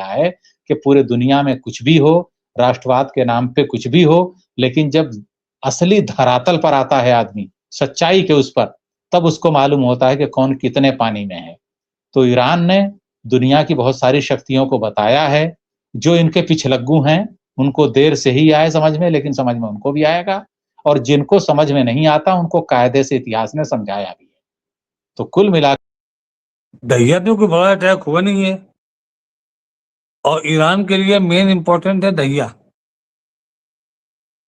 है कि पूरे दुनिया में कुछ भी हो, राष्ट्रवाद के नाम पे कुछ भी हो, लेकिन जब असली धरातल पर आता है आदमी, सच्चाई के उस पर, तब उसको मालूम होता है कि कौन कितने पानी में है। तो ईरान ने दुनिया की बहुत सारी शक्तियों को बताया है, जो इनके पिछलग्गू हैं, उनको देर से ही आए समझ में, लेकिन समझ में उनको भी आएगा, और जिनको समझ में नहीं आता, उनको कायदे से इतिहास ने समझाया भी है। तो कुल मिला दहिया में कोई बड़ा अटैक हुआ नहीं है, और ईरान के लिए मेन इंपॉर्टेंट है दहिया,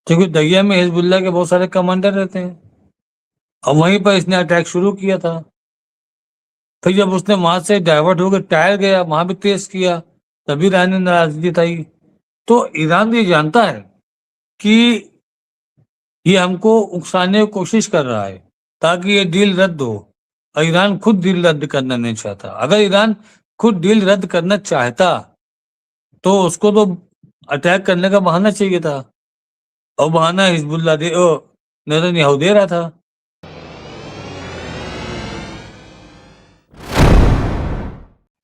क्योंकि दहिया में हिजबुल्लाह के बहुत सारे कमांडर रहते हैं, और वहीं पर इसने अटैक शुरू किया था। फिर जब उसने वहां से डाइवर्ट होकर टायर गया, वहां भी तेज किया, तभी ईरान ने नाराजगी जताई। तो ईरान ये जानता है कि ये हमको उकसाने की कोशिश कर रहा है ताकि ये डील रद्द हो, और ईरान खुद डील रद्द करना नहीं चाहता। अगर ईरान खुद डील रद्द करना चाहता तो उसको तो अटैक करने का बहाना चाहिए था, और बहाना हिजबुल्लाह नेतन्याहू दे रहा था।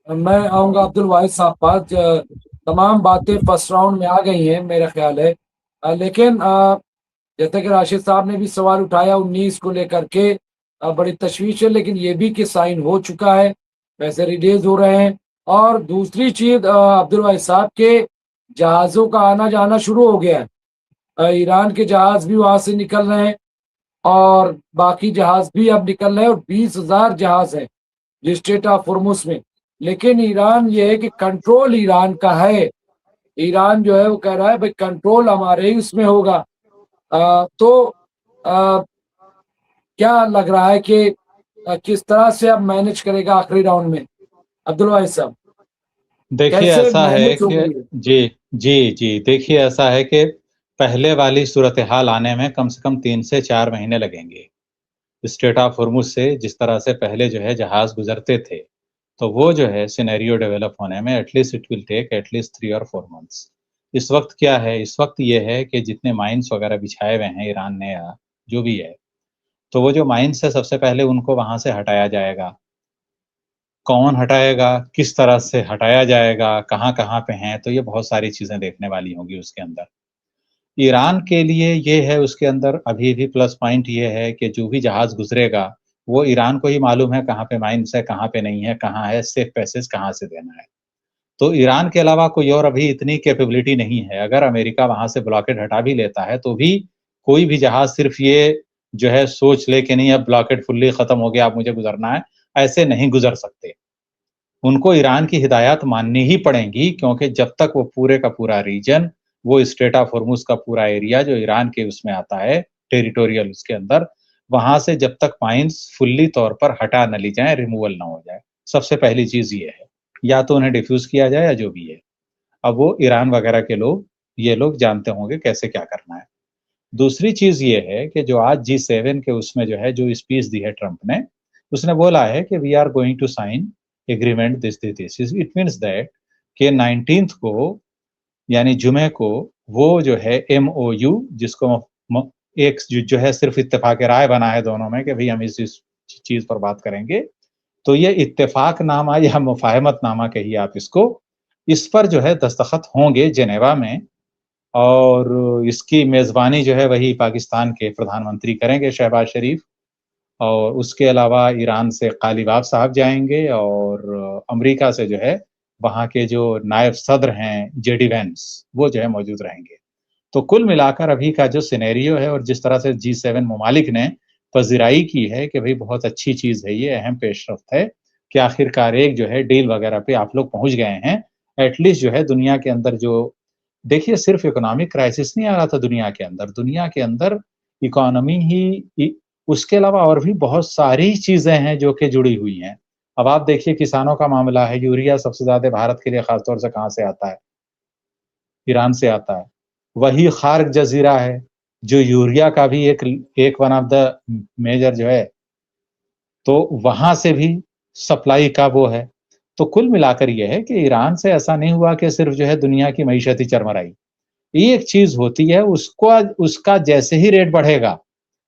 मैं आऊंगा अब्दुल वाहिद साहब पास। तमाम बातें फर्स्ट राउंड में आ गई हैं मेरा ख्याल है, लेकिन जैसे कि राशिद साहब ने भी सवाल उठाया 19 को लेकर के, बड़ी तशवीश है, लेकिन ये भी कि साइन हो चुका है, पैसे रिलीज हो रहे हैं। और दूसरी चीज, अब्दुल वाहिद साहब के जहाज़ों का आना जाना शुरू हो गया है। ईरान के जहाज भी वहां से निकल रहे हैं और बाकी जहाज भी अब निकल रहे हैं, और 20,000 जहाज है जिस स्ट्रेट ऑफ होर्मुज में। लेकिन ईरान ये है कि कंट्रोल ईरान का है, ईरान जो है वो कह रहा है भाई कंट्रोल हमारे ही उसमें होगा। क्या लग रहा है कि किस तरह से अब मैनेज करेगा आखिरी राउंड में अब्दुल वाहिद साहब? देखिए ऐसा है कि जी देखिए ऐसा है कि पहले वाली सूरत हाल आने में कम से कम 3 से 4 महीने लगेंगे। स्ट्रेट ऑफ होर्मुज से जिस तरह से पहले जो है जहाज गुजरते थे, तो वो जो है सिनेरियो डेवलप होने में at least it will take at least 3 और 4 मंथ्स। इस वक्त क्या है, इस वक्त ये है कि जितने माइंस वगैरह बिछाए हुए हैं ईरान ने या जो भी है, तो वो जो माइंस है सबसे पहले उनको वहां से हटाया जाएगा। कौन हटाएगा, किस तरह से हटाया जाएगा, कहाँ-कहाँ पे हैं, तो ये बहुत सारी चीज़ें देखने वाली होंगी उसके अंदर। ईरान के लिए ये है उसके अंदर अभी भी प्लस पॉइंट ये है कि जो भी जहाज़ गुज़रेगा, वो ईरान को ही मालूम है कहाँ पे माइन्स है, कहाँ पे नहीं है, कहाँ है, सेफ पैसेज कहाँ से देना है। तो ईरान के अलावा कोई और अभी इतनी कैपेबिलिटी नहीं है। अगर अमेरिका वहाँ से ब्लॉकेड हटा भी लेता है, तो भी कोई भी जहाज़ सिर्फ़ ये जो है सोच ले कि नहीं अब ब्लॉकेड फुल्ली ख़त्म हो गया, अब मुझे गुज़रना है, ऐसे नहीं गुज़र सकते। उनको ईरान की हिदायत माननी ही पड़ेंगी, क्योंकि जब तक वो पूरे का पूरा रीजन, वो स्ट्रेट ऑफ होर्मुज का पूरा एरिया जो ईरान के उसमें आता है, टेरिटोरियल उसके अंदर, वहाँ से जब तक माइन्स फुल्ली तौर पर हटा ना ली जाएँ, रिमूवल ना हो जाए। सबसे पहली चीज़ ये है, या तो उन्हें डिफ्यूज़ किया जाए या जो भी है। अब वो ईरान वगैरह के लोग, ये लोग जानते होंगे कैसे क्या करना है। दूसरी चीज़ ये है कि जो आज G7 के उसमें जो है, जो स्पीच दी है ट्रंप ने, उसने बोला है कि we are going to sign agreement this. It means that कि 19th को यानी जुमे को वो जो है MOU जिसको एक जो है सिर्फ इत्तेफाक राय बना है दोनों में कि भाई हम इस चीज़ पर बात करेंगे। तो ये इत्तेफाकनामा या मुफ़ाहमतनामा कहिए आप इसको, इस पर जो है दस्तखत होंगे जेनेवा में, और इसकी मेज़बानी जो है वही पाकिस्तान के प्रधानमंत्री करेंगे शहबाज शरीफ, और उसके अलावा ईरान से कालीबाफ साहब जाएँगे, और अमेरिका से जो है वहाँ के जो नायब सदर हैं जेडी वेंस, वो जो है मौजूद रहेंगे। तो कुल मिलाकर अभी का जो सिनेरियो है और जिस तरह से G7 ममालिक ने पज़िराई की है कि भई बहुत अच्छी चीज़ है ये, अहम पेशरफ्त है कि आखिरकार एक जो है डील वगैरह पे आप लोग पहुँच गए हैं। एटलीस्ट जो है दुनिया के अंदर जो देखिए सिर्फ इकोनॉमिक क्राइसिस नहीं आ रहा था दुनिया के अंदर इकोनॉमी ही उसके अलावा और भी बहुत सारी चीज़ें हैं जो कि जुड़ी हुई हैं। अब आप देखिए किसानों का मामला है, यूरिया सबसे ज़्यादा भारत के लिए ख़ास तौर से कहाँ से आता है? ईरान से आता है। वही खार्क जज़ीरा है, जो यूरिया का भी एक वन ऑफ द मेजर जो है, तो वहाँ से भी सप्लाई का वो है। तो कुल मिलाकर ये है कि ईरान से ऐसा नहीं हुआ कि सिर्फ जो है दुनिया की मईशत ही चरमराई। एक चीज़ होती है उसका जैसे ही रेट बढ़ेगा,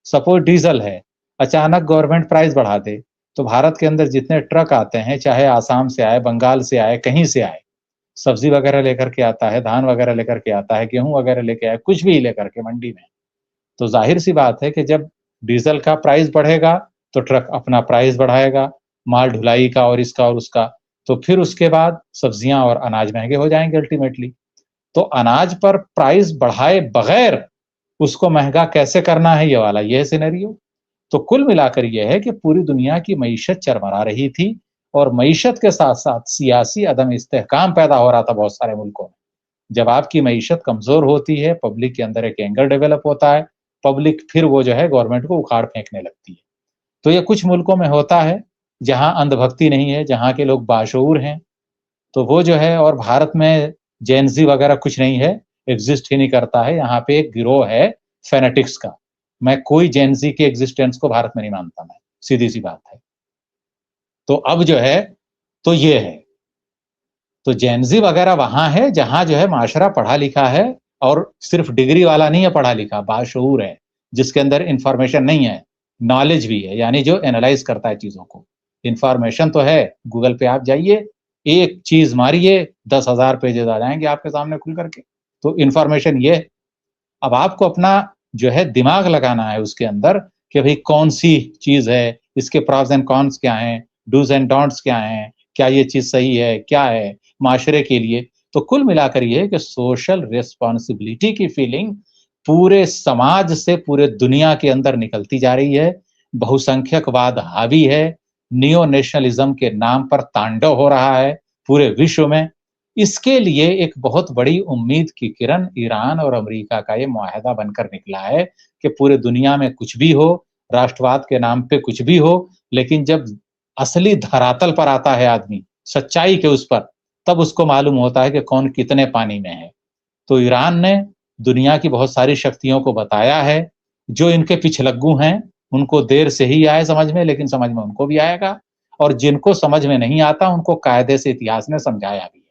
सपोज़ डीज़ल है, अचानक गवर्नमेंट प्राइस बढ़ा दे, तो भारत के अंदर जितने ट्रक आते हैं, चाहे आसाम से आए, बंगाल से आए, कहीं से आए, सब्जी वगैरह लेकर के आता है, धान वगैरह लेकर के आता है, गेहूँ वगैरह लेके आए, कुछ भी लेकर के मंडी में। तो ज़ाहिर-सी बात है कि जब डीज़ल का प्राइस बढ़ेगा, तो ट्रक अपना प्राइस बढ़ाएगा, माल ढुलाई का और इसका और उसका। तो फिर उसके बाद सब्जियाँ और अनाज महँगे हो जाएँगे अल्टीमेटली। तो अनाज पर प्राइस बढ़ाए बगैर उसको महँगा कैसे करना है, ये है सिनेरियो। तो कुल मिलाकर ये है कि पूरी दुनिया की मईशत चरमरा रही थी और मईशत के साथ-साथ सियासी अदम इस्तेहकाम पैदा हो रहा था बहुत सारे मुल्कों में। जब आपकी मईशत कमज़ोर होती है, पब्लिक के अंदर एक एंगर डेवलप होता है, पब्लिक फिर वो जो है गवर्नमेंट को उखाड़ फेंकने लगती है। तो ये कुछ मुल्कों में होता है, जहाँ अंधभक्ति नहीं है, जहाँ के लोग बाशऊर हैं, तो वो जो है और भारत में जेन ज़ी वगैरह कुछ नहीं है, एग्ज़िस्ट ही नहीं करता है, यहाँ पे एक गिरोह है फ़ैनेटिक्स का। मैं कोई जेन ज़ी के एक्जिस्टेंस को भारत में नहीं मानता मैं, सीधी-सी बात है। तो अब जो है, तो ये है। तो जेन ज़ी वगैरह वहाँ है जहाँ जो है माशरा पढ़ा-लिखा है और सिर्फ़ डिग्री वाला नहीं है पढ़ा-लिखा, बाशऊर है, जिसके अंदर इन्फॉर्मेशन नहीं है, नॉलेज भी है, यानी जो एनालाइज़ करता है चीज़ों को। इन्फॉर्मेशन तो है, गूगल पे आप जाइए, एक चीज़ मारिए, 10,000 पेजेज़ आ जाएँगे आपके सामने खुल कर के। तो इन्फॉर्मेशन ये है। अब आपको अपना जो है दिमाग लगाना है उसके अंदर कि भई कौन-सी चीज़ है, इसके प्रोस एंड कॉन्स क्या हैं, डूज़ एंड डोंट्स क्या हैं, क्या ये चीज़ सही है, क्या है माशरे के लिए। तो कुल मिलाकर ये है कि सोशल रिस्पॉन्सिबिलिटी की फीलिंग पूरे समाज से पूरे दुनिया के अंदर निकलती जा रही है। बहुसंख्यकवाद हावी है, नियो नेशनलिज़्म के नाम पर तांडव हो रहा है पूरे विश्व में। इसके लिए एक बहुत बड़ी उम्मीद की किरण ईरान और अमेरिका का ये मुआहदा बनकर निकला है कि पूरे दुनिया में कुछ भी हो, राष्ट्रवाद के नाम पे कुछ भी हो, लेकिन जब असली धरातल पर आता है आदमी, सच्चाई के उस पर, तब उसको मालूम होता है कि कौन कितने पानी में है। तो ईरान ने दुनिया की बहुत सारी शक्तियों को बताया है, जो इनके पिछलग्गू हैं, उनको देर से ही आए समझ में, लेकिन समझ में उनको भी आएगा और जिनको समझ में नहीं आता, उनको कायदे से इतिहास ने समझाया भी है।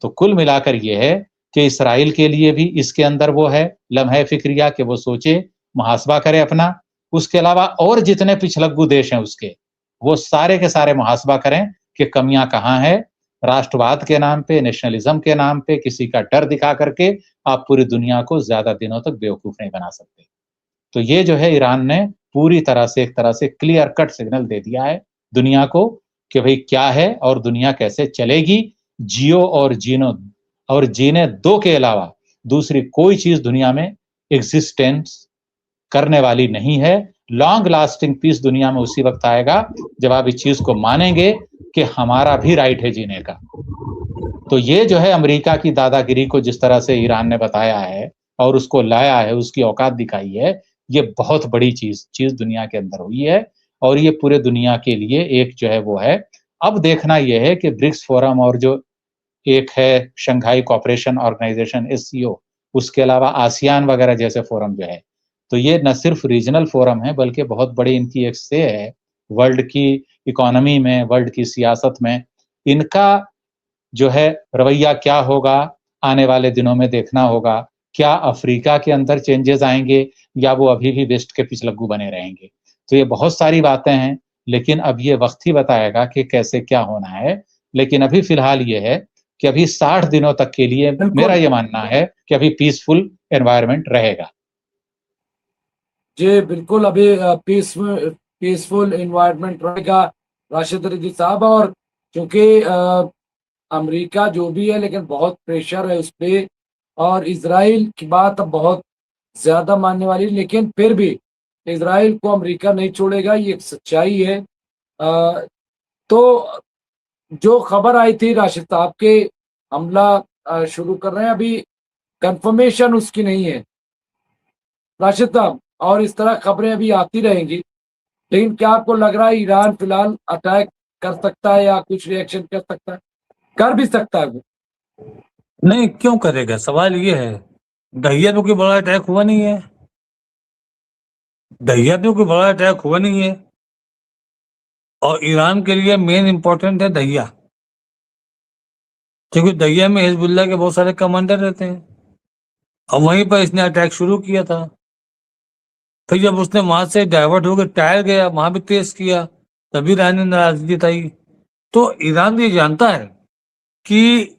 तो कुल मिलाकर ये है कि इस्राइल के लिए भी इसके अंदर वो है लम्हे फ़िक्रिया कि वो सोचे, मुहासबा करे अपना। उसके अलावा और जितने पिछलग्गू देश हैं उसके, वो सारे के सारे मुहासबा करें कि कमियाँ कहाँ हैं। राष्ट्रवाद के नाम पे, नेशनलिज़्म के नाम पे किसी का डर दिखा करके आप पूरी दुनिया को ज़्यादा दिनों तक बेवकूफ़ नहीं बना सकते। तो ये जो है ईरान ने पूरी तरह से एक तरह से क्लियर कट सिग्नल दे दिया है दुनिया को कि भई क्या है और दुनिया कैसे चलेगी। जियो और जीनो और जीने दो के अलावा दूसरी कोई चीज़ दुनिया में एक्जिस्टेंस करने वाली नहीं है। लॉन्ग लास्टिंग पीस दुनिया में उसी वक़्त आएगा जब आप इस चीज़ को मानेंगे कि हमारा भी राइट है जीने का। तो ये जो है अमेरिका की दादागिरी को जिस तरह से ईरान ने बताया है और उसको लाया है, उसकी औकात दिखाई है, ये बहुत बड़ी चीज़ दुनिया के अंदर हुई है और ये पूरे दुनिया के लिए एक जो है वो है। अब देखना ये है कि ब्रिक्स फोरम और जो एक है शंघाई कोऑपरेशन ऑर्गेनाइजेशन एससीओ, उसके अलावा आसियान वगैरह जैसे फोरम जो है, तो ये न सिर्फ रीजनल फोरम है बल्कि बहुत बड़ी इनकी एक से है वर्ल्ड की इकोनॉमी में, वर्ल्ड की सियासत में। इनका जो है रवैया क्या होगा, आने वाले दिनों में देखना होगा। क्या अफ्रीका के अंदर चेंजेज़ आएँगे या वो अभी भी वेस्ट के पिछलग्गू बने रहेंगे? तो ये बहुत सारी बातें हैं, लेकिन अब ये वक़्त ही बताएगा कि कैसे क्या होना है। लेकिन अभी फ़िलहाल ये है कि अभी 60 दिनों तक के लिए मेरा ये मानना है कि अभी पीसफुल एनवायरनमेंट रहेगा। जी, बिल्कुल अभी पीसफुल एनवायरनमेंट रहेगा राशिद रिज़वी साहब। और क्योंकि अमेरिका जो भी है लेकिन बहुत प्रेशर है उस पे और इज़राइल की बात अब बहुत ज़्यादा मानने वाली है, लेकिन फिर भी इज़राइल को अमेरिका नहीं छोड़ेगा, ये एक सच्चाई है। तो जो खबर आई थी राशिद साहब के हमला शुरू कर रहे हैं, अभी कंफर्मेशन उसकी नहीं है राशिद साहब, और इस तरह खबरें अभी आती रहेंगी। लेकिन क्या आपको लग रहा है ईरान फिलहाल अटैक कर सकता है या कुछ रिएक्शन कर सकता है? कर भी सकता है वो। नहीं, क्यों करेगा? सवाल ये है, दहिया पे कोई बड़ा अटैक हुआ नहीं है। दहिया पे कोई बड़ा अटैक हुआ नहीं है और ईरान के लिए मेन इंपॉर्टेंट है दहिया, क्योंकि दहिया में हिजबुल्लाह के बहुत सारे कमांडर रहते हैं और वहीं पर इसने अटैक शुरू किया था। फिर जब उसने वहां से डाइवर्ट होकर टायर गया, वहां भी तेज किया, तभी ईरान ने नाराजगी जताई। तो ईरान ये जानता है कि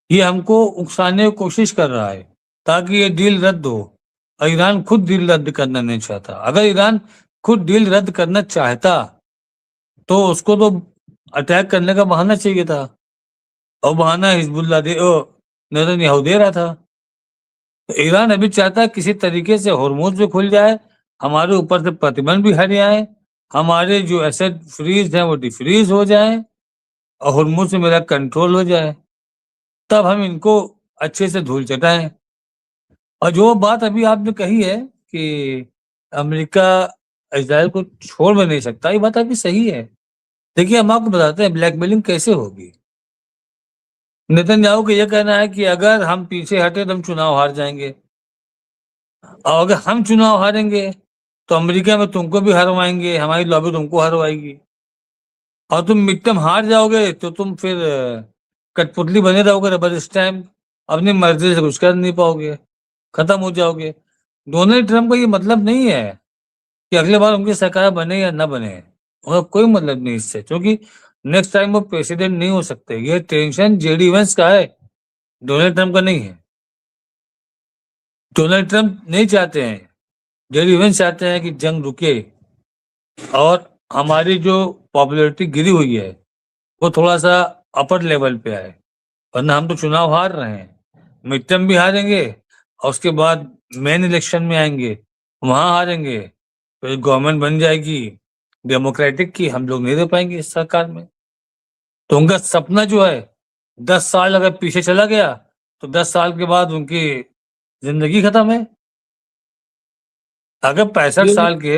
ये हमको उकसाने की कोशिश कर रहा है ताकि ये डील रद्द हो, और ईरान खुद डील रद्द करना नहीं चाहता। अगर ईरान खुद डील रद्द करना चाहता तो उसको तो अटैक करने का बहाना चाहिए था, और बहाना हिजबुल्लाह नेतन्याहू दे रहा था। तो ईरान अभी चाहता है किसी तरीके से हॉर्मोज भी खुल जाए, हमारे ऊपर से प्रतिबंध भी हट जाए, हमारे जो एसेट फ्रीज हैं वो डिफ्रीज हो जाए, और हॉर्मोज से मेरा कंट्रोल हो जाए, तब हम इनको अच्छे से धूल चटाएं। और जो बात अभी आपने कही है कि अमेरिका इजराइल को छोड़ भी नहीं सकता, ये बात अभी सही है। देखिए, हम आपको बताते हैं ब्लैकमेलिंग कैसे होगी। नेतन्याहू का यह कहना है कि अगर हम पीछे हटे तो हम चुनाव हार जाएंगे, और अगर हम चुनाव हारेंगे तो अमेरिका में तुमको भी हरवाएंगे, हमारी लॉबी तुमको हरवाएगी, और तुम मिड टर्म हार जाओगे तो तुम फिर कठपुतली बने रहोगे, रबर स्टैम्प, अपनी मर्जी से कुछ कर नहीं पाओगे, खत्म हो जाओगे। डोनाल्ड ट्रंप का ये मतलब नहीं है कि अगले बार उनकी सरकार बने या ना बने, उनका कोई मतलब नहीं इससे, क्योंकि नेक्स्ट टाइम वो प्रेसिडेंट नहीं हो सकते। ये टेंशन जेडी वेंस का है, डोनाल्ड ट्रंप का नहीं है। डोनाल्ड ट्रंप नहीं चाहते हैं, जेडी वेंस चाहते हैं कि जंग रुके और हमारी जो पॉपुलैरिटी गिरी हुई है वो थोड़ा सा अपर लेवल पे आए, वरना हम तो चुनाव हार रहे हैं, मिड टर्म भी हारेंगे, और उसके बाद मेन इलेक्शन में आएंगे, वहां हारेंगे, फिर गवर्नमेंट बन जाएगी डेमोक्रेटिक की, हम लोग नहीं रह पाएंगे इस सरकार में। तो उनका सपना जो है 10 साल अगर पीछे चला गया तो 10 साल के बाद उनकी जिंदगी खत्म है। अगर 65 साल के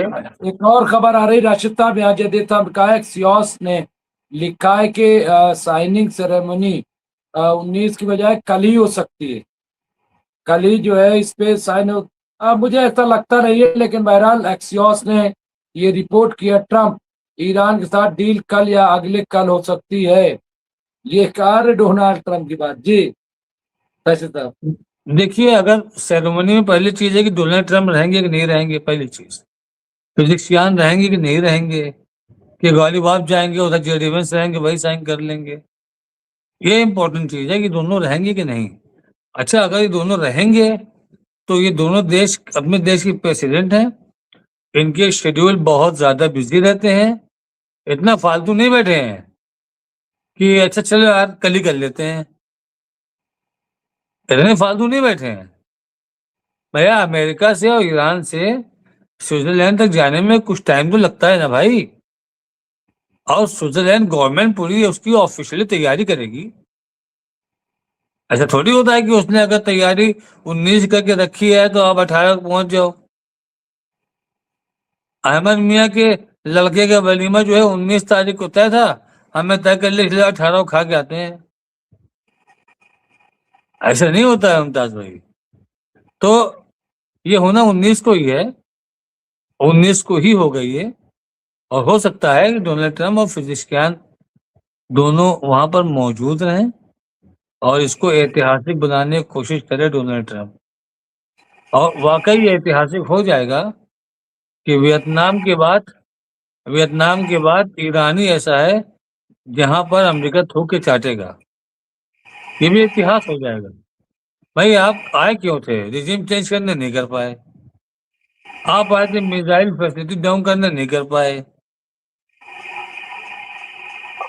एक और खबर आ रही राशिद साहब, यहाँ जदीद साहब का एक्सियोस ने लिखा है कि साइनिंग सेरेमनी 19 की बजाय कल ही हो सकती है, कल ही जो है इस पे साइन मुझे ऐसा लगता नहीं है, लेकिन बहरहाल एक्सियोस ने ये रिपोर्ट किया ट्रंप ईरान के साथ डील कल या अगले कल हो सकती है। ये कहा डोनाल्ड ट्रंप की बात। जी राशिद साहब, देखिए, अगर सेरेमनी में पहली चीज है कि डोनाल्ड ट्रंप रहेंगे कि नहीं रहेंगे, पहली चीज फिजिक्सियान रहेंगे कि नहीं रहेंगे, कि गालिब आप जाएंगे उधर जेडी वेंस रहेंगे, वही साइन कर लेंगे, ये इंपॉर्टेंट चीज है कि दोनों रहेंगे कि नहीं। अच्छा, अगर ये दोनों रहेंगे तो ये दोनों देश अपने देश के प्रेसिडेंट हैं, इनके शेड्यूल बहुत ज्यादा बिजी रहते हैं, इतना फालतू नहीं बैठे हैं कि अच्छा चलो यार कल ही कर लेते हैं, इतने फालतू नहीं बैठे हैं भैया। अमेरिका से और ईरान से स्विट्जरलैंड तक जाने में कुछ टाइम तो लगता है ना भाई, और स्विट्जरलैंड गवर्नमेंट पूरी उसकी ऑफिशियली तैयारी करेगी। ऐसा थोड़ी होता है कि उसने अगर तैयारी 19 करके रखी है तो आप 18 को पहुंच जाओ। अहमद मियाँ के लड़के का वलीमा जो है 19 तारीख को तय था, हमें तय कर लिया इसलिए 18 को खा के आते हैं। ऐसा नहीं होता है मुमताज भाई। तो ये होना 19 को ही है, 19 को ही हो गई है, और हो सकता है कि डोनाल्ड ट्रंप और फिजिक्सियान दोनों वहां पर मौजूद रहें और इसको ऐतिहासिक बनाने की कोशिश करे डोनाल्ड ट्रंप, और वाकई ऐतिहासिक हो जाएगा कि वियतनाम के बाद ईरान ही ऐसा है जहां पर अमेरिका थूक के चाटेगा। ये भी इतिहास हो जाएगा। भाई, आप आए क्यों थे? रिजीम चेंज करने नहीं कर पाए। आप आए थे मिसाइल फैसिलिटी डाउन करने, नहीं कर पाए।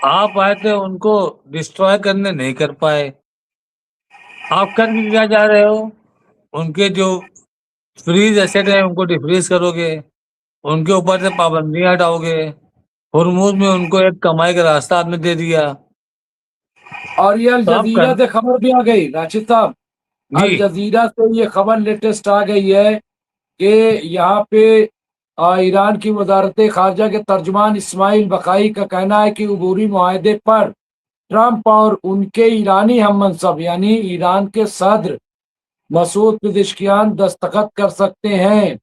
आप आए थे उनको डिस्ट्रॉय करने, नहीं कर पाए। आप कर भी क्या जा रहे हो? उनके जो फ्रीज एसेट है उनको डिफ्रीज करोगे, उनके ऊपर से पाबंदियां हटाओगे, हुर्मुज में उनको एक कमाई का रास्ता आपने दे दिया। और ये अल तो आप जजीरा से खबर भी आ गई राशिद साहब, अल जी जजीरा से ये खबर लेटेस्ट आ गई है कि यहाँ पे ईरान की वजारत खारजा के तर्जुमान इस्माइल बकाई का कहना है कि अबूरी मुआहदे पर ट्रंप और उनके ईरानी हम मनसब यानी ईरान के सदर मसूद पेजेश्कियान दस्तखत कर सकते हैं।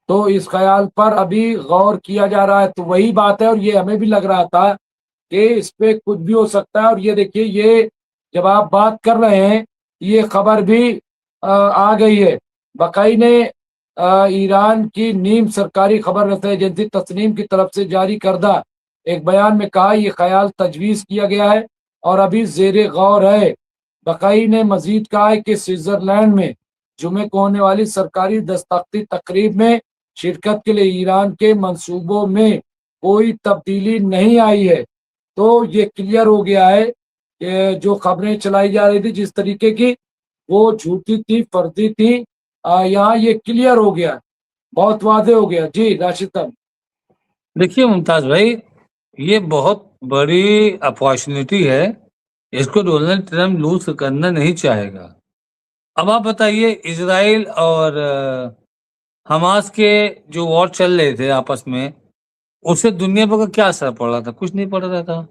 तो इस ख्याल पर अभी गौर किया जा रहा है। तो वही बात है, और ये हमें भी लग रहा था कि इस पे कुछ भी हो सकता है। और ये देखिए, ये जब आप बात कर रहे हैं ये खबर भी आ गई है। बकाई ने ईरान की नीम सरकारी खबर रसा एजेंसी तस्नीम की तरफ से जारी करदा एक बयान में कहा, यह ख्याल तजवीज़ किया गया है और अभी जेर गौर है। बकाई ने मजीद कहा है कि स्विट्जरलैंड में जुमे को होने वाली सरकारी दस्तखती तकरीब में शिरकत के लिए ईरान के मंसूबों में कोई तब्दीली नहीं आई है। तो ये क्लियर हो गया है कि जो खबरें चलाई जा रही थी जिस तरीके की, वो झूठी थी, फर्जी थी। यहाँ ये क्लियर हो गया, बहुत वादे हो गया। जी राशिद साहब। देखिए मुमताज भाई, ये बहुत बड़ी अपॉर्चुनिटी है, इसको डोनाल्ड ट्रम्प लूज करना नहीं चाहेगा। अब आप बताइए, इजराइल और हमास के जो वॉर चल रहे थे आपस में, उससे दुनिया पर का क्या असर पड़ रहा था? कुछ नहीं पड़ रहा था।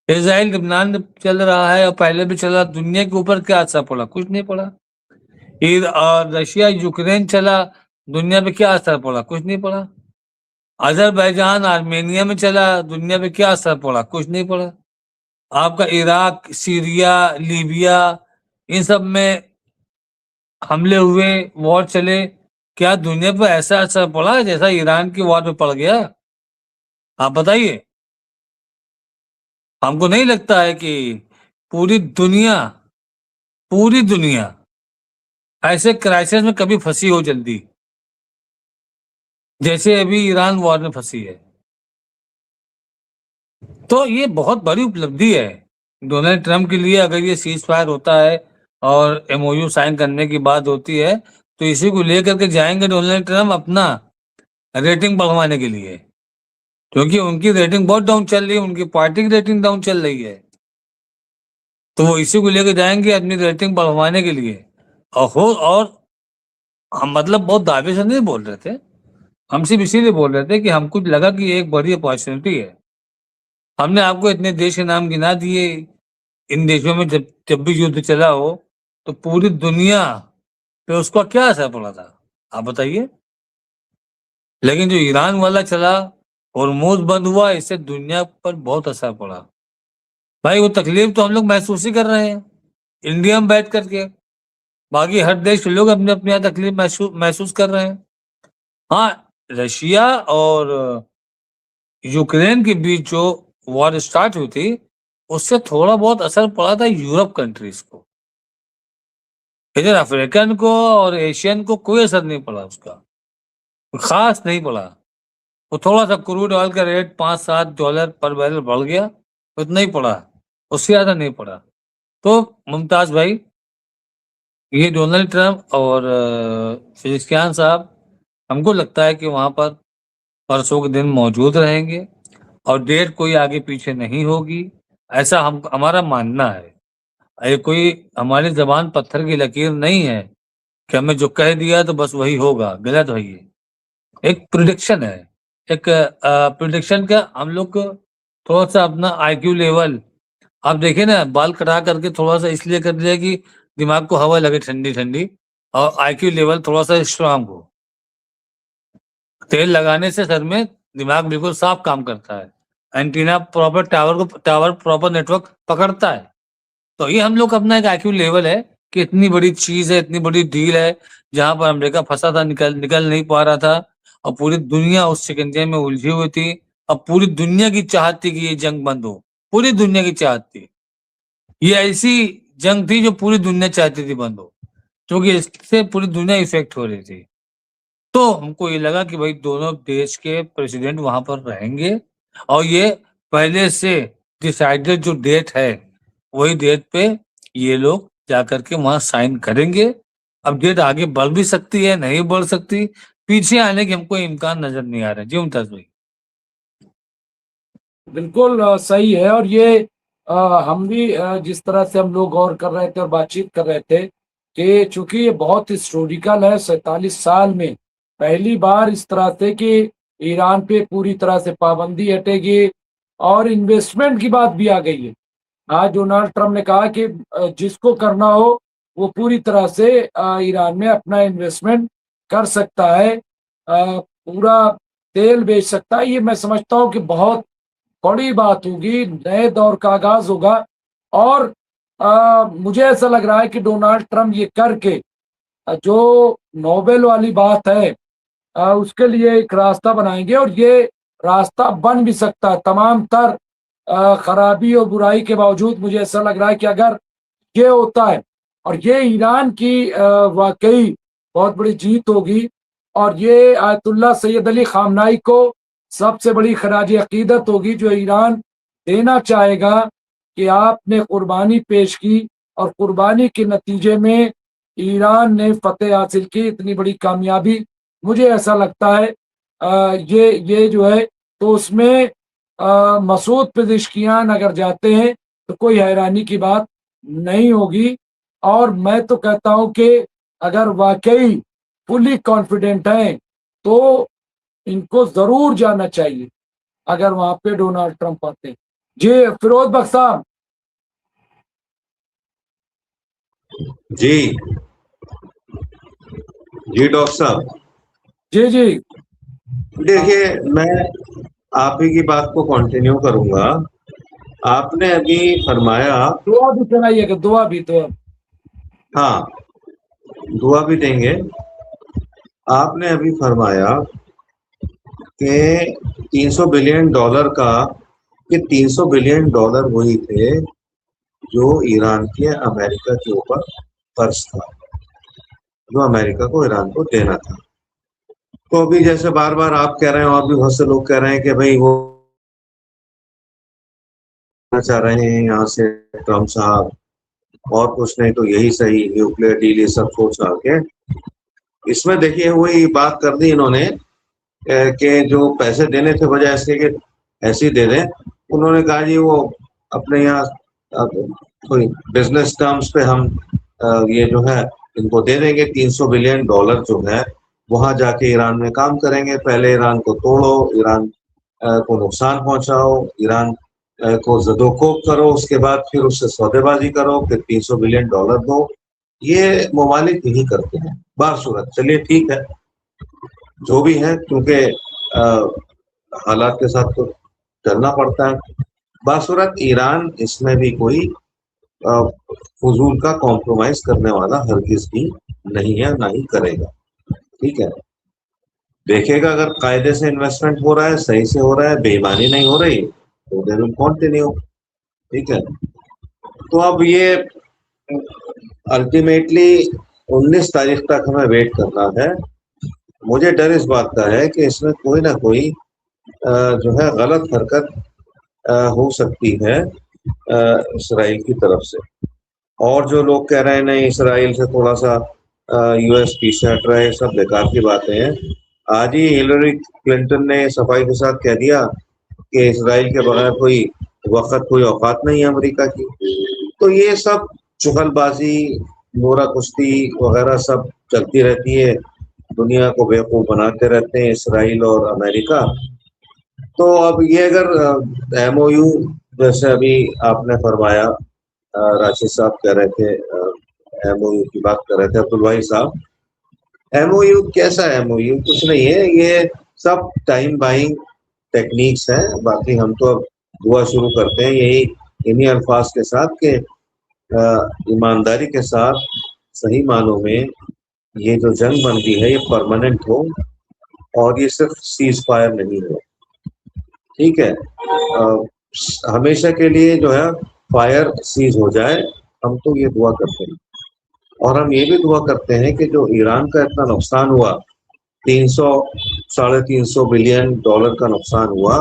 इजराइल लबनान में चल रहा है और पहले भी चला, दुनिया के ऊपर क्या असर पड़ा? कुछ नहीं पड़ा। और रशिया यूक्रेन चला, दुनिया पे क्या असर पड़ा? कुछ नहीं पड़ा। अजरबैजान आर्मेनिया में चला, दुनिया पे क्या असर पड़ा? कुछ नहीं पड़ा। आपका इराक, सीरिया, लीबिया, इन सब में हमले हुए, वॉर चले, क्या दुनिया पर ऐसा असर पड़ा जैसा ईरान की वॉर पे पड़ गया? आप बताइए। हमको नहीं लगता है कि पूरी दुनिया ऐसे क्राइसिस में कभी फंसी हो जल्दी, जैसे अभी ईरान वॉर में फंसी है। तो ये बहुत बड़ी उपलब्धि है डोनाल्ड ट्रम्प के लिए। अगर ये सीज फायर होता है और एमओयू साइन करने की बात होती है, तो इसी को लेकर के जाएंगे डोनाल्ड ट्रम्प अपना रेटिंग बढ़वाने के लिए, क्योंकि उनकी रेटिंग बहुत डाउन चल रही है, उनकी पार्टी की रेटिंग डाउन चल रही है। तो वो इसी को लेकर जाएंगे अपनी रेटिंग बढ़वाने के लिए। और हम मतलब बहुत दावे से नहीं बोल रहे थे, हम सिर्फ इसीलिए बोल रहे थे कि हमको लगा कि एक बड़ी अपॉर्चुनिटी है। हमने आपको इतने देश के नाम गिना दिए। इन देशों में जब जब भी युद्ध चला हो, तो पूरी दुनिया पे उसका क्या असर पड़ा था, आप बताइए। लेकिन जो ईरान वाला चला, होर्मुज बंद हुआ, इससे दुनिया पर बहुत असर पड़ा। भाई वो तकलीफ तो हम लोग महसूस ही कर रहे हैं इंडिया में बैठ करके। बाकी हर देश के लोग अपने अपने यहाँ तकलीफ महसूस कर रहे हैं। हाँ, रशिया और यूक्रेन के बीच जो वॉर स्टार्ट हुई थी, उससे थोड़ा बहुत असर पड़ा था यूरोप कंट्रीज को। इधर अफ्रीकन को और एशियन को कोई असर नहीं पड़ा, उसका खास नहीं पड़ा। वो थोड़ा सा क्रूड ऑयल का रेट $5-7 पर बैरल बढ़ गया, उतना ही पड़ा, उससे ज्यादा नहीं पड़ा। तो मुमताज भाई, ये डोनाल्ड ट्रम्प और फिजिक्सियान साहब, हमको लगता है कि वहां पर परसों के दिन मौजूद रहेंगे और डेट कोई आगे पीछे नहीं होगी, ऐसा हम हमारा मानना है। ये कोई हमारी जबान पत्थर की लकीर नहीं है कि हमें जो कह दिया तो बस वही होगा, गलत है ये। एक प्रिडिक्शन है, एक प्रिडिक्शन का हम लोग को थोड़ा सा अपना आईक्यू लेवल, आप देखिए ना, बाल कटा करके थोड़ा सा इसलिए कर दिया कि दिमाग को हवा लगे ठंडी ठंडी, और आईक्यू लेवल थोड़ा सा स्ट्रांग हो। तेल लगाने से सर में दिमाग बिल्कुल साफ काम करता है, antenna proper tower proper network पकड़ता है। तो ये हम लोग का अपना एक आईक्यू लेवल है कि इतनी बड़ी चीज है, इतनी बड़ी डील है, जहां पर अमेरिका फंसा था, निकल नहीं पा रहा था, और पूरी दुनिया उस सिकंजे में उलझी हुई थी। अब पूरी दुनिया की चाहत थी कि ये जंग बंद हो, पूरी दुनिया की चाहत थी। ये ऐसी जंग थी जो पूरी दुनिया चाहती थी बंद हो, क्योंकि इससे पूरी दुनिया इफेक्ट हो रही थी। तो हमको ये लगा कि भाई दोनों देश के प्रेसिडेंट वहां पर रहेंगे, और ये पहले से डिसाइडेड जो डेट है, वही डेट पे ये लोग जाकर के वहां साइन करेंगे। अब डेट आगे बढ़ भी सकती है, नहीं बढ़ सकती, पीछे आने के हमको इम्कान नजर नहीं आ रहे। जी मुमताज भाई। बिल्कुल सही है। और ये हम भी जिस तरह से हम लोग गौर कर रहे थे और बातचीत कर रहे थे कि चूंकि ये बहुत हिस्टोरिकल है, 47 साल में पहली बार इस तरह से कि ईरान पे पूरी तरह से पाबंदी हटेगी और इन्वेस्टमेंट की बात भी आ गई है। आज डोनाल्ड ट्रम्प ने कहा कि जिसको करना हो वो पूरी तरह से ईरान में अपना इन्वेस्टमेंट कर सकता है, पूरा तेल बेच सकता है। ये मैं समझता हूँ कि बहुत बड़ी बात होगी, नए दौर का आगाज होगा। और मुझे ऐसा लग रहा है कि डोनाल्ड ट्रम्प ये करके जो नोबेल वाली बात है उसके लिए एक रास्ता बनाएंगे, और ये रास्ता बन भी सकता है। तमाम तर खराबी और बुराई के बावजूद मुझे ऐसा लग रहा है कि अगर ये होता है। और ये ईरान की वाकई बहुत बड़ी जीत होगी, और ये आयतुल्ला सैयद अली खामनाई को सबसे बड़ी खराज अकीदत होगी, जो ईरान देना चाहेगा कि आपने कुर्बानी पेश की और कुर्बानी के नतीजे में ईरान ने फतेह हासिल की, इतनी बड़ी कामयाबी। मुझे ऐसा लगता है ये जो है, तो उसमें मसूद पेज़ेश्कियान अगर जाते हैं तो कोई हैरानी की बात नहीं होगी। और मैं तो कहता हूं कि अगर वाकई फुली कॉन्फिडेंट हैं तो इनको जरूर जाना चाहिए अगर वहां पे डोनाल्ड ट्रंप आते हैं। जी फिरोज बख्श साहब। जी जी डॉक्टर साहब, जी जी देखिए मैं आप ही की बात को कंटिन्यू करूंगा। आपने अभी फरमाया, दुआ भी सुनाइएगा, दुआ भी तो। हाँ दुआ भी देंगे। आपने अभी फरमाया कि 300 बिलियन डॉलर का, कि 300 बिलियन डॉलर वही थे जो ईरान के अमेरिका के ऊपर कर्ज था, जो अमेरिका को ईरान को देना था। तो अभी जैसे बार बार आप कह रहे हैं और भी बहुत से लोग कह रहे हैं कि भाई वो चाह रहे हैं यहाँ से ट्रम्प साहब, और कुछ नहीं तो यही सही, न्यूक्लियर डील ये सब सोच रहा के। इसमें देखिए वही बात कर दी इन्होंने कि जो पैसे देने थे बजाय इसके कि ऐसे ही दे दें, उन्होंने कहा जी वो अपने यहाँ कोई बिजनेस टर्म्स पे हम ये जो है इनको दे देंगे 300 बिलियन डॉलर जो है, वहां जाके ईरान में काम करेंगे। पहले ईरान को तोड़ो, ईरान को नुकसान पहुंचाओ, ईरान को जदोकोब करो, उसके बाद फिर उससे सौदेबाजी करो, फिर 300 बिलियन डॉलर दो। ये ममालिक यही करते हैं बासूरत। चलिए ठीक है, जो भी है, क्योंकि हालात के साथ तो चलना पड़ता है। बासूरत ईरान इसमें भी कोई फजूल का कॉम्प्रोमाइज करने वाला हरगिज भी नहीं है, ना ही करेगा। ठीक है, देखेगा अगर कायदे से इन्वेस्टमेंट हो रहा है, सही से हो रहा है, बेईमानी नहीं हो रही, तो दे विल कंटिन्यू। ठीक है, तो अब ये अल्टीमेटली 19 तारीख तक हमें वेट करना है। मुझे डर इस बात का है कि इसमें कोई ना कोई जो है गलत हरकत हो सकती है इसराइल की तरफ से। और जो लोग कह रहे हैं नहीं इसराइल से थोड़ा सा यूएस पीछे हट रहा है, सब बेकार की बातें हैं। आज ही हिलरी क्लिंटन ने सफाई के साथ कह दिया कि इसराइल के बगैर कोई वक्त, कोई औकात नहीं है अमेरिका की। तो ये सब चुगलबाजी, नोरा कुश्ती वगैरह सब चलती रहती है, दुनिया को बेवकूफ बनाते रहते हैं इसराइल और अमेरिका। तो अब ये अगर एमओयू जैसे अभी आपने फरमाया, राशिद साहब कह रहे थे, एमओयू की बात कर रहे थे अब्दुल भाई साहब, एमओयू कैसा एमओयू? कुछ नहीं है, ये सब टाइम बाइंग टेक्निक्स हैं। बाकी हम तो अब दुआ शुरू करते हैं यही इन्हीं अल्फाज के साथ कि ईमानदारी के साथ सही मानों में ये जो जंग बंदी है ये परमानेंट हो, और ये सिर्फ सीज फायर नहीं हो। ठीक है, हमेशा के लिए जो है फायर सीज हो जाए, हम तो ये दुआ करते हैं। और हम ये भी दुआ करते हैं कि जो ईरान का इतना नुकसान हुआ, 300-350 बिलियन डॉलर का नुकसान हुआ,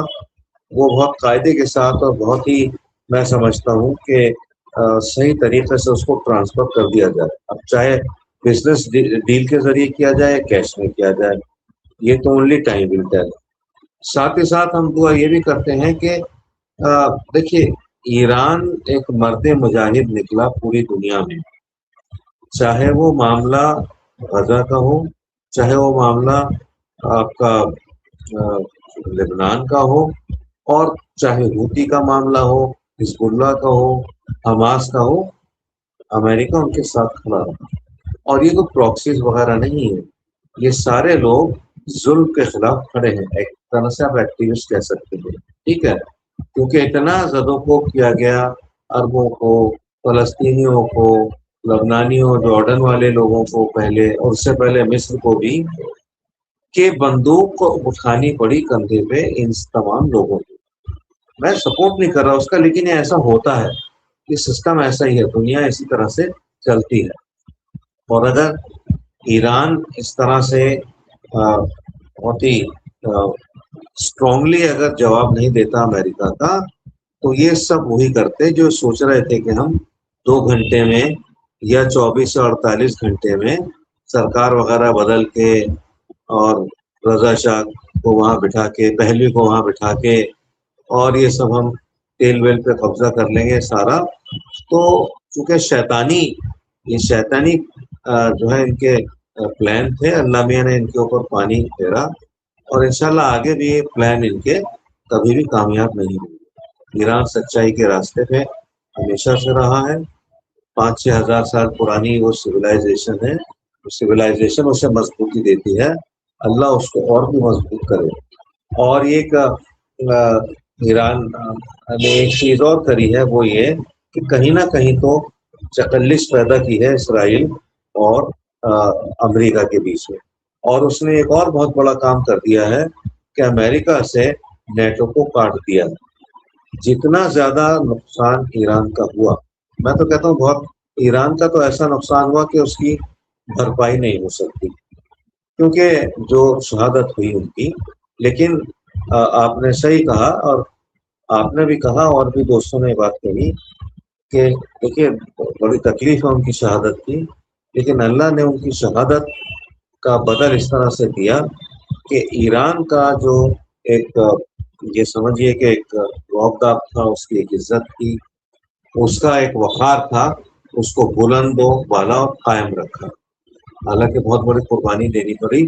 वो बहुत कायदे के साथ और बहुत ही, मैं समझता हूँ कि सही तरीके से उसको ट्रांसफर कर दिया जाए। अब चाहे बिजनेस डील के जरिए किया जाए, कैश में किया जाए, ये तो ओनली टाइम विल टेल। साथ ही साथ हम दुआ ये भी करते हैं कि देखिए ईरान एक मर्द मुजाहिद निकला पूरी दुनिया में, चाहे वो मामला गजा का हो, चाहे वो मामला आपका लेबनान का हो, और चाहे हूती का मामला हो, हिजबुल्लाह का हो, हमास का हो, अमेरिका उनके साथ खड़ा रहा। और ये कोई प्रॉक्सीज वगैरह नहीं है, ये सारे लोग जुल्म के खिलाफ खड़े हैं, एक तरह से आप एक्टिविस्ट कह सकते हैं। ठीक है, क्योंकि इतना ज़दोकोब किया गया अरबों को, फलस्तीनियों को, लबनानियों, जॉर्डन वाले लोगों को पहले, और उससे पहले मिस्र को भी, कि बंदूक को उठानी पड़ी कंधे पे इन तमाम लोगों को। मैं सपोर्ट नहीं कर रहा उसका, लेकिन ये ऐसा होता है। ये सिस्टम ऐसा ही है, दुनिया इसी तरह से चलती है। और अगर ईरान इस तरह से बहुत ही स्ट्रांगली अगर जवाब नहीं देता अमेरिका का, तो ये सब वही करते जो सोच रहे थे कि हम 2 घंटे में या 24 से 48 घंटे में सरकार वगैरह बदल के और रजा शाह को वहाँ बिठा के, पहलवी को वहाँ बिठा के, और ये सब हम तेल वेल पे कब्जा कर लेंगे सारा। तो चूंकि ये शैतानी जो है इनके प्लान थे, अल्लाह मियाँ ने इनके ऊपर पानी फेरा, और इंशाल्लाह आगे भी ये प्लान इनके कभी भी कामयाब नहीं होंगे। ईरान सच्चाई के रास्ते पे हमेशा से रहा है। 5-6 हजार साल पुरानी वो सिविलाइजेशन है, वो सिविलाइजेशन उसे मजबूती देती है, अल्लाह उसको और भी मजबूत करे। और ये ईरान ने एक चीज और करी है, वो ये कि कहीं ना कहीं तो चकल्लिश पैदा की है इसराइल और अमेरिका के बीच में। और उसने एक और बहुत बड़ा काम कर दिया है कि अमेरिका से नेटो को काट दिया। जितना ज्यादा नुकसान ईरान का हुआ, मैं तो कहता हूँ बहुत, ईरान का तो ऐसा नुकसान हुआ कि उसकी भरपाई नहीं हो सकती, क्योंकि जो शहादत हुई उनकी। लेकिन आपने सही कहा, और आपने भी कहा, और भी दोस्तों ने बात कही कि देखिए बड़ी तकलीफ है उनकी शहादत की, लेकिन अल्लाह ने उनकी शहादत का बदल इस तरह से दिया कि ईरान का जो एक, ये समझिए कि एक रौब-दाब था, उसकी एक इज्जत थी, उसका एक वक़ार था, उसको बुलंद व बाला और कायम रखा। हालांकि बहुत बड़ी कुर्बानी देनी पड़ी।